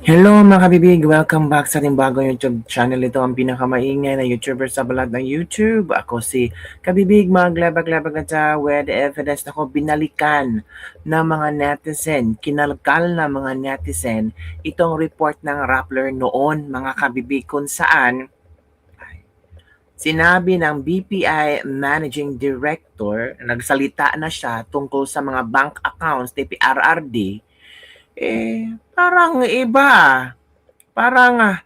Hello mga kabibig! Welcome back sa ating bagong YouTube channel. Ito ang pinakamaingay na YouTuber sa balat ng YouTube. Ako si Kabibig, maglabag-labag na sa with evidence na ko binalikan ng mga netizen, kinalkal na mga netizen, itong report ng Rappler noon mga kabibig kung saan sinabi ng BPI Managing Director, nagsalita na siya tungkol sa mga bank accounts ni PRRD, parang iba. Parang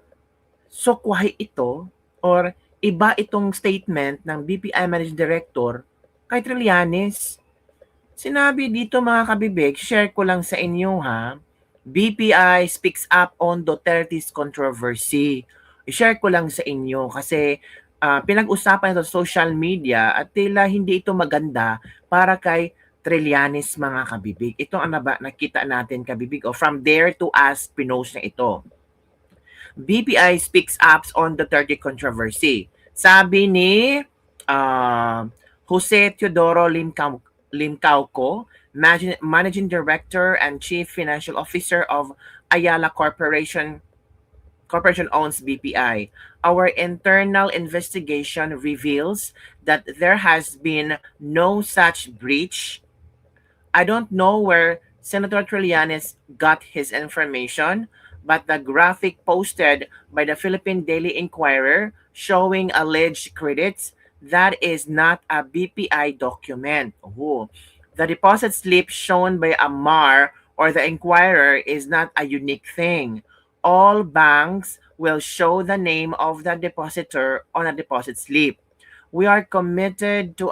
sukwahi ito or iba itong statement ng BPI Managing Director kay Trillanes. Sinabi dito mga kabibig, share ko lang sa inyo ha, BPI speaks up on Duterte's controversy. I-share ko lang sa inyo kasi pinag-usapan ito sa social media at tila hindi ito maganda para kay Trillanes mga kabibig. Ito ang nakita natin kabibig o from there to us pinost na ito. BPI speaks up on the Duterte controversy. Sabi ni Jose Teodoro Limcauco, Managing Director and Chief Financial Officer of Ayala Corporation owns BPI. Our internal investigation reveals that there has been no such breach. I don't know where Senator Trillanes got his information, but the graphic posted by the Philippine Daily Inquirer showing alleged credits, that is not a BPI document. Ooh. The deposit slip shown by Amar or the Inquirer is not a unique thing. All banks will show the name of the depositor on a deposit slip. We are committed to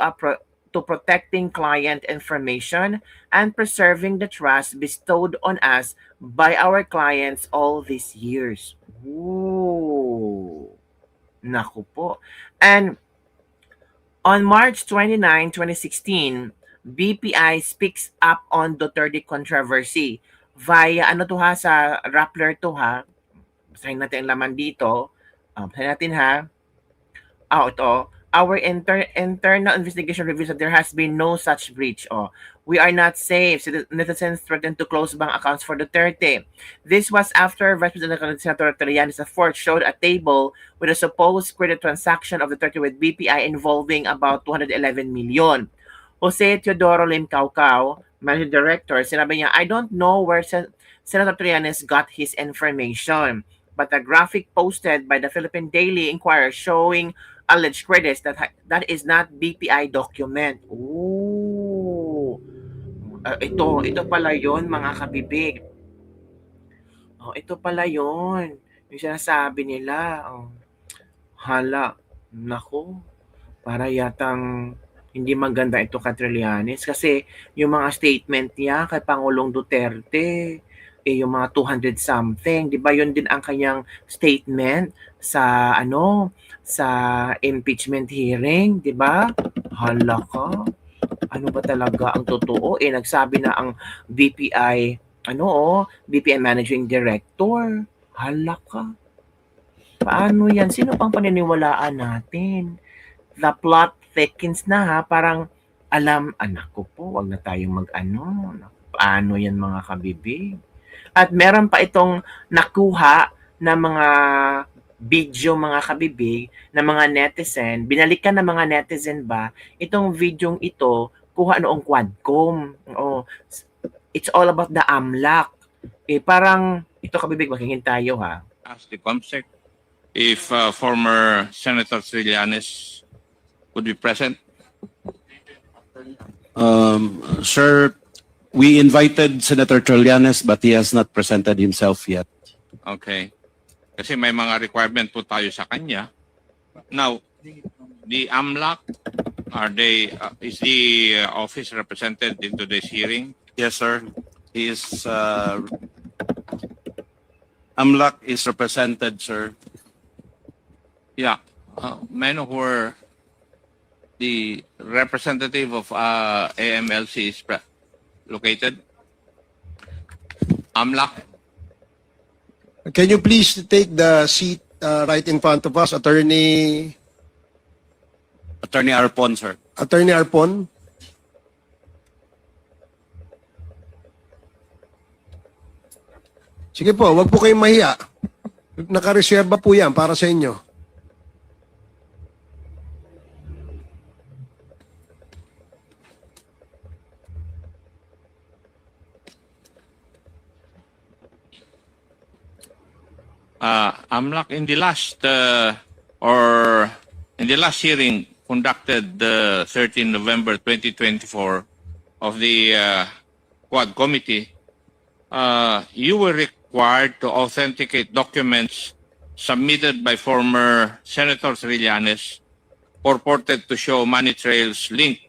protecting client information and preserving the trust bestowed on us by our clients all these years. Ooh. Naku po. And on March 29, 2016, BPI speaks up on Duterte controversy via ano to ha, sa Rappler to ha. Basahin natin ang laman dito. Basahin natin ha. Ito. Our internal investigation reveals that there has been no such breach. We are not safe. Netizens threatened to close bank accounts for Duterte. This was after Vice President Senator Trillanes IV showed a table with a supposed credit transaction of Duterte with BPI involving about 211 million. Jose Teodoro Limcaucao, Managing Director, sinabi niya, I don't know where Senator Trillanes got his information, but the graphic posted by the Philippine Daily Inquirer showing alleged credits that is not BPI document. Ooh. Ito pala 'yon mga kabibig. Ito pala 'yon. Yung sinasabi nila. Hala, nako. Para yatang hindi maganda ito kay Trillanes kasi yung mga statement niya kay Pangulong Duterte, yung mga 200 something, 'di ba? Yun din ang kanyang statement sa sa impeachment hearing, 'di ba? Hala ka. Ano ba talaga ang totoo? Nagsabi na ang BPI BPI Managing Director. Hala ka. Paano 'yan? Sino pang paniniwalaan natin? The plot thickens na ha, parang anak ko po, wag na tayong paano 'yan mga kabibig? At meron pa itong nakuha na mga video mga kabibig na mga netizen, binalikan ng mga netizen ba itong videong ito kuha noong Quadcom. It's all about the AMLAC. Parang ito kabibig, makingin tayo ha. Ask the COMSEC if former Senator Trillanes would be present. Sir, we invited Senator Trillanes but he has not presented himself yet. Okay. Kasi may mga requirement po tayo sa kanya. Now, the AMLAC, is the office represented in today's hearing? Yes, sir. He is, AMLAC is represented, sir. Yeah. May I know where the representative of AMLC is located? AMLAC? Can you please take the seat right in front of us, Attorney Arpon, sir. Attorney Arpon? Sige po, wag po kayong mahiya. Nakareserba po yan para sa inyo. AMLAC, in the last hearing conducted 13 November 2024 of the Quad Committee, you were required to authenticate documents submitted by former Senator Trillanes purported to show money trails linked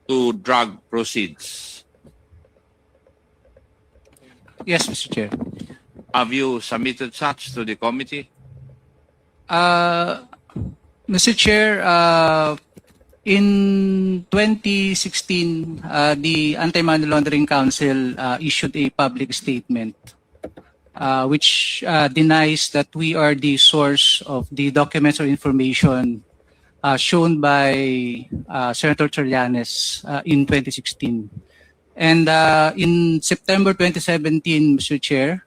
to drug proceeds. Yes, Mr. Chair. Have you submitted such to the committee? Mr. Chair, in 2016, the Anti-Money Laundering Council issued a public statement which denies that we are the source of the documents or information shown by Senator Trillanes in 2016. And in September 2017, Mr. Chair,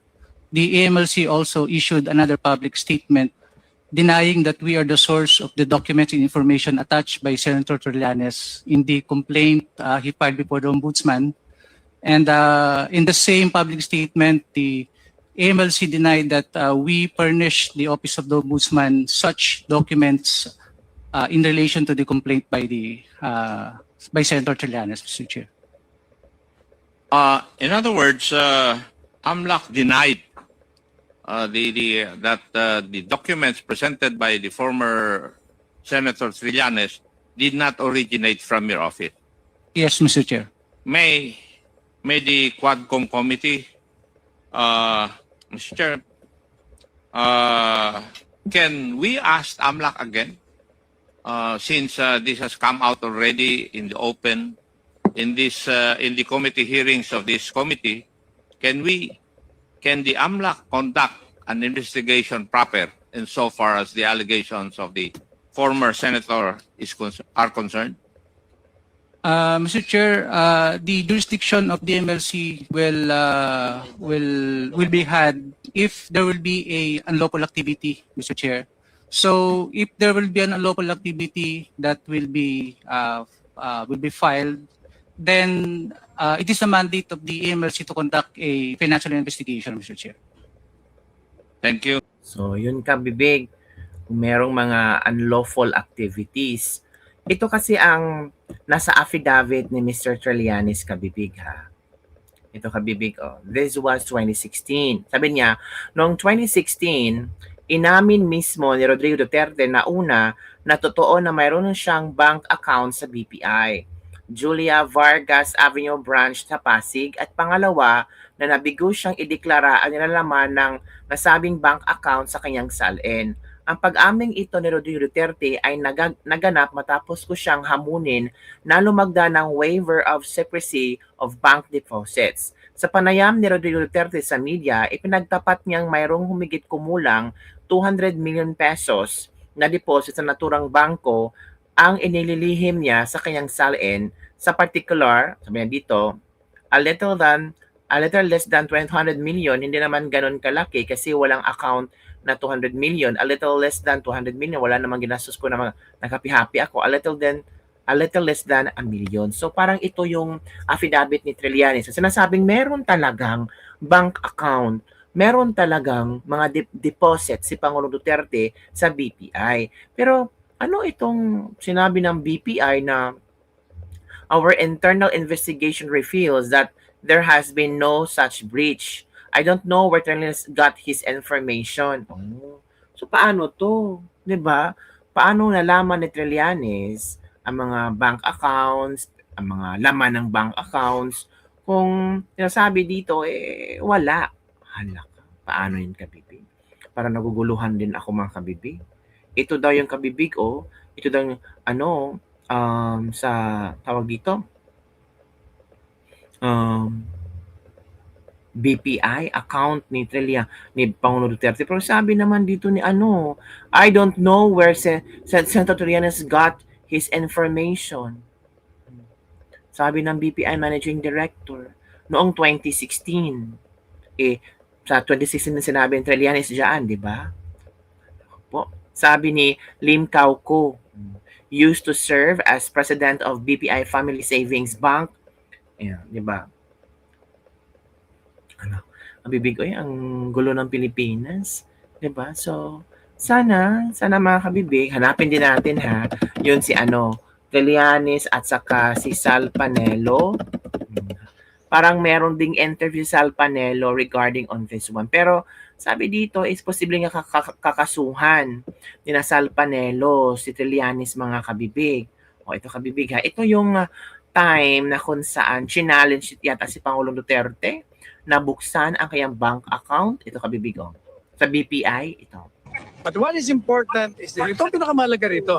the AMLC also issued another public statement denying that we are the source of the documents and information attached by Senator Trillanes in the complaint he filed before the Ombudsman. And in the same public statement, the AMLC denied that we furnished the Office of the Ombudsman such documents in relation to the complaint by by Senator Trillanes, Mr. Chair. In other words, AMLAC denied that the documents presented by the former Senator Trillanes did not originate from your office. Yes, Mr. Chair. May the Quadcom committee, Mr. Chair, can we ask AMLAC again, since this has come out already in the open, in the committee hearings of this committee, can the AMLAC conduct an investigation proper insofar as the allegations of the former senator are concerned? Mr. Chair, the jurisdiction of the MLC will be had if there will be a unlawful activity, Mr. Chair. So if there will be an unlawful activity that will be filed, then it is the mandate of the AMLC to conduct a financial investigation, Mr. Chair. Thank you. So, yun ka, Bibig. Kung merong mga unlawful activities. Ito kasi ang nasa affidavit ni Mr. Trillanes, Kabibig, ha? Ito, Kabibig, oh. This was 2016. Sabi niya, noong 2016, inamin mismo ni Rodrigo Duterte na una na totoo na mayroon siyang bank account sa BPI, Julia Vargas Avenue Branch sa Pasig, at pangalawa na nabigo siyang ideklara ang nilalaman ng nasabing bank account sa kanyang salin. Ang pag-aming ito ni Rodrigo Duterte ay naganap matapos ko siyang hamunin na lumagda ng waiver of secrecy of bank deposits. Sa panayam ni Rodrigo Duterte sa media, ipinagtapat niyang mayroong humigit kumulang 200 million pesos na deposit sa naturang bangko ang inililihim niya sa kanyang salin. Sa particular, sabi niya dito, a little less than 200 million, hindi naman ganun kalaki kasi walang account na 200 million. A little less than 200 million, wala namang ginastos ko na nakapi-happy ako. A little less than a million. So parang ito yung affidavit ni Trillanes. Sinasabing meron talagang bank account, meron talagang mga deposit si Pangulong Duterte sa BPI. Pero ano itong sinabi ng BPI na our internal investigation reveals that there has been no such breach. I don't know where Trillanes got his information. Oh. So paano to? 'Di ba? Paano nalaman ni Trillanes ang mga bank accounts, ang mga laman ng bank accounts kung sinasabi dito wala. Hala ka. Paano 'yun, Kabibig? Para naguguluhan din ako, mga Kabibig. Ito daw yung, Kabibig, oh. Ito daw yung sa tawag dito, BPI account ni Pangulong Duterte. Pero sabi naman dito ni I don't know where Senator Trillanes got his information. Sabi ng BPI Managing Director noong 2016. sa 2016 na sinabi ng Trillanes dyan, di ba? Po, sabi ni Lim Cao Ko, used to serve as president of BPI Family Savings Bank. Ayan, di ba? Ano, ang bibig, ang gulo ng Pilipinas. Di ba? So, sana mga kabibig, hanapin din natin ha, yun si Trillanes at saka si Sal Panelo. Parang meron ding interview si Sal Panelo regarding on this one. Pero sabi dito is posible nga kakasuhan ni na Sal Panelo, si Trillanes mga kabibig. O ito kabibig ha. Ito yung time na kung saan challenge yata si Pangulong Duterte na buksan ang kanyang bank account. Ito kabibig sa BPI. Ito. But what is important is that ito ang pinakamahalaga rito.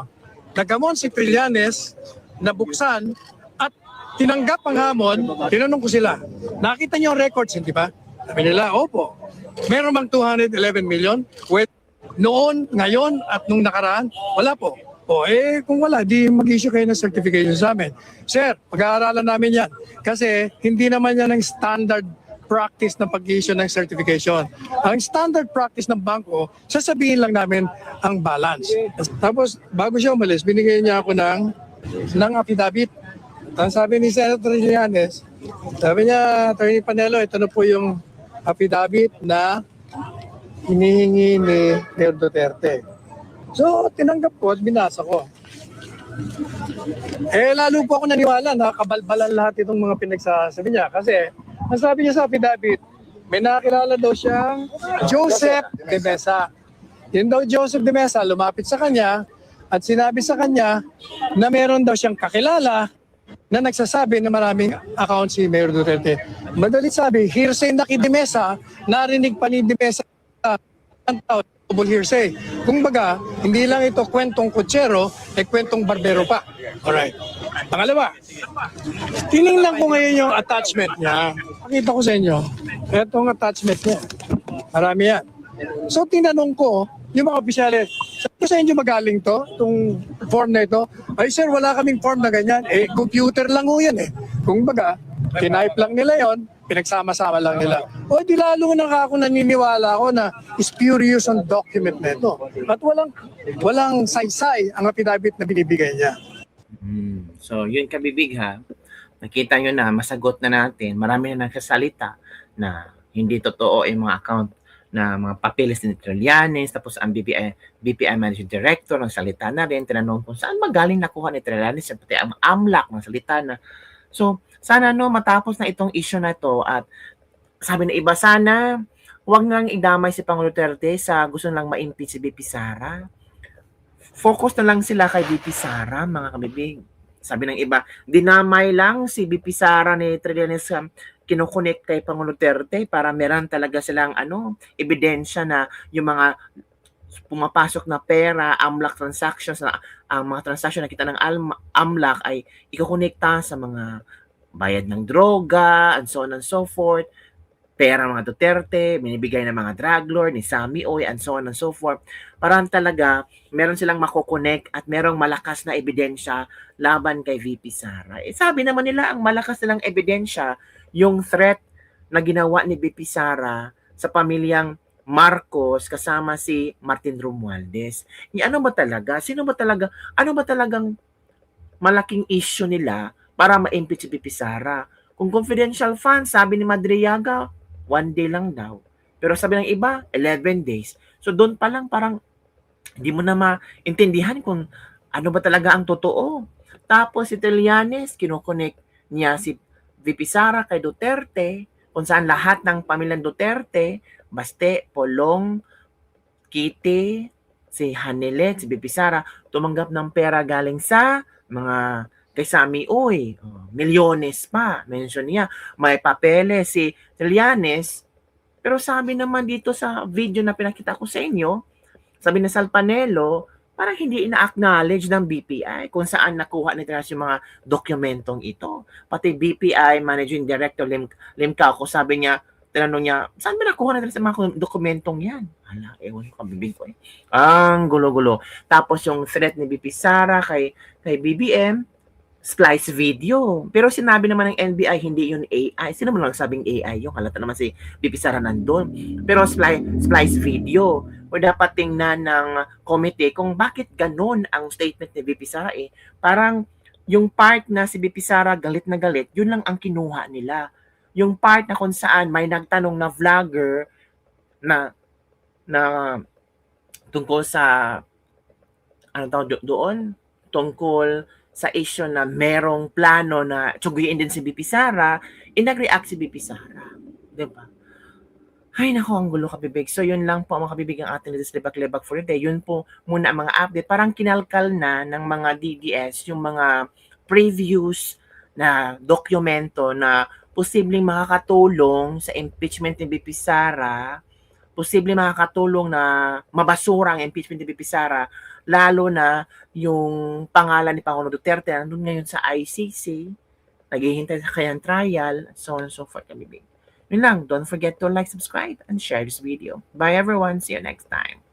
Nagamon si Trillanes na buksan at tinanggap ang hamon, tinanong ko sila, nakita niyo ang records, hindi ba? Sabi nila, opo. Meron bang 211 million? Well, noon, ngayon, at nung nakaraan, wala po. Kung wala, di mag-issue kayo ng certification sa amin. Sir, pag-aaralan namin yan. Kasi hindi naman yan ang standard practice ng pag-issue ng certification. Ang standard practice ng bangko, sasabihin lang namin ang balance. Tapos, bago siya umalis, binigay niya ako ng affidavit. Ang sabi ni Senator Trillanes, sabi niya, Attorney Panelo, ito na po yung affidavit na hinihingi ni Mayor Duterte. So, tinanggap ko at binasa ko. Lalo po ako naniwala na kabalbalan lahat itong mga pinagsasabi niya. Kasi, ang sabi niya sa affidavit, may nakakilala daw siyang Joseph de Mesa. Yun daw Joseph de Mesa, lumapit sa kanya at sinabi sa kanya na meron daw siyang kakilala na nagsasabi na maraming account si Mayor Duterte. Madalit sabi, hearsay na kay De Mesa, narinig pa ni De Mesa ang tao, double hearsay. Kung baga, hindi lang ito kwentong kutsero, kwentong barbero pa. Alright. Pangalawa, tinignan ko ngayon yung attachment niya. Pakita ko sa inyo, itong attachment niya. Marami yan. So tinanong ko, yung mga opisyalis, sabi ko sa inyo magaling to, itong form na ito. Ay sir, wala kaming form na ganyan. Computer lang ho yan Kung baga, tinype lang nila yon, pinagsama-sama lang nila. Di lalo na ako naniniwala ako na spurious ang document na ito. At walang saysay ang affidavit na binibigay niya. So, yun kabibig ha. Nakita nyo na, masagot na natin. Marami na nagsasalita na hindi totoo yung mga account na mga papeles ni Trillanes, tapos ang BPI Managing Director nagsalita na rin, tinanong kung saan magaling nakuha ni Trillanes, pati ang AMLAC nagsalita na. So, sana matapos na itong issue na ito at sabi na iba, sana huwag nang idamay si Pangulong Duterte sa gusto lang ma-impeach si BP Sara. Focus na lang sila kay BP Sara, mga kabibig. Sabi ng iba, dinamay lang si BP Sara ni Trillanes kinukunik kay Pangulong Duterte para meron talaga silang ebidensya na yung mga pumapasok na pera, AMLAC transactions, na ang mga transaction na kita ng AMLAC ay ikukonekta sa mga bayad ng droga and so on and so forth, pera ng mga Duterte, binibigay ng mga drug lord, ni Sammy Oy and so on and so forth. Parang talaga meron silang makokonek at merong malakas na ebidensya laban kay VP Sara. Sabi naman nila ang malakas nilang ebidensya yung threat na ginawa ni VP Sara sa pamilyang Marcos kasama si Martin Romualdez. Ano ba talaga? Ano ba talagang malaking issue nila para ma-impeach si VP Sara? Kung confidential funds, sabi ni Madriaga, 1 day lang daw. Pero sabi ng iba, 11 days. So doon pa lang parang hindi mo na maintindihan kung ano ba talaga ang totoo. Tapos si Trillanes, kinukonek niya si VP Sara kay Duterte, kung saan lahat ng pamilyang Duterte, Baste, Polong, Kitty, si Hanilet, si VP Sara, tumanggap ng pera galing sa mga kay Sammy Oy. Milyones pa, mention niya. May papeles si Trillanes. Pero sabi naman dito sa video na pinakita ko sa inyo, sabi na Sal Panelo, parang hindi ina-acknowledge ng BPI kung saan nakuha nila yung mga dokumentong ito. Pati BPI Managing Director Lim Cao Ko, sabi niya, tinanong niya, saan ba nakuha nila sa mga dokumentong yan? Hala, ewan ko, kabibig ko Ang gulo-gulo. Tapos yung threat ni BP Sara kay BBM, splice video. Pero sinabi naman ng NBI, hindi yun AI. Sino mo lang sabing AI yung halata naman si BP Sara nandun. Pero splice video. O dapat tingnan ng committee kung bakit ganun ang statement ni BP Sara eh. Parang yung part na si BP Sara galit na galit, yun lang ang kinuha nila. Yung part na kung saan may nagtanong na vlogger na tungkol sa ano tawag doon? Tungkol sa issue na merong plano na tsuguyin din si BP Sara, nag-react si BP Sara. Diba? Ay, nako, ang gulo kabibig. So, yun lang po mga kabibig ang ating Libak-Libak for today. Yun po muna ang mga update. Parang kinalkal na ng mga DDS yung mga previews na dokumento na posibleng makakatulong sa impeachment ni BP Sara, posibleng makakatulong na mabasura ang impeachment ni BP Sara, lalo na yung pangalan ni Pangulong Duterte nandun ngayon sa ICC, naghihintay sa kanyang trial, so on and so forth. Yun lang. Don't forget to like, subscribe, and share this video. Bye everyone. See you next time.